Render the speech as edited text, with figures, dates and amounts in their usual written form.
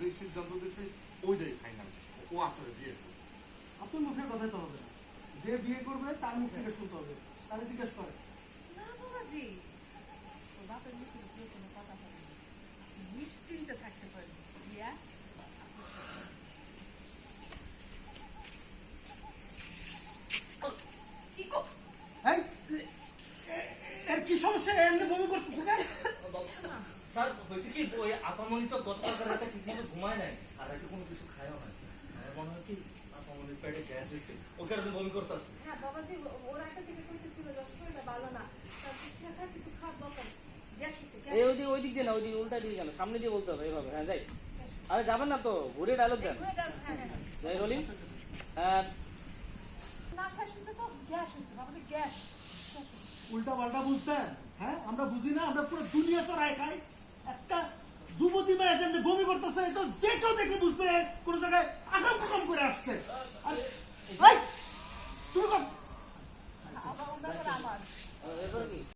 যে সিদ্ধান্ত দিয়েছে ওইটাই ফাইনাল। ও আপনার বিয়ে করবে। আপনার মুখের কথাই তো হবে না, যে বিয়ে করবে তার মুখ থেকে শুনতে হবে, তাহলে জিজ্ঞেস করে। না বাবাজি, ওর বাপের মুখে কেউ কোনো কথা বলে না, নিশ্চিন্তে থাকতে পারবে। রিয়া, এই, এর কি সমস্যা? এমনি বমি করতেছে কেন? স্যার হয়েছে কি, ওই আপামনি তো গতকাল রাতে ঠিকমতো ঘুমায় নাই, আর রাতে কোনো কিছু খায়ও না। মনে হয় কি আপামনির পেটে গ্যাস হয়েছে, ও কারণে বমি করতেছে। হ্যাঁ বাবাজি, ওরা একটা থেকে করতেছিল যে শরীরটা ভালো না, তার কিছু খাওয়ার দরকার। গ্যাস হচ্ছে, এই ওই দিক দিয়ে না, ওই দিকে উল্টা দিকে কেন, সামনে দিয়ে বলতে হবে এইভাবে। হ্যাঁ যাই, আরে যাবেন না তো, ঘুরে ডায়লগ দেন। যাই রোলিং। না গ্যাস হচ্ছে তো, গ্যাস হচ্ছে বাবাজি, গ্যাস। উল্টা পাল্টা বুঝতেন? হ্যাঁ, আমরা বুঝি না, আমরা পুরো দুনিয়া চড়াই খাই। একটা যুবতী মেয়ে যেমনি বমি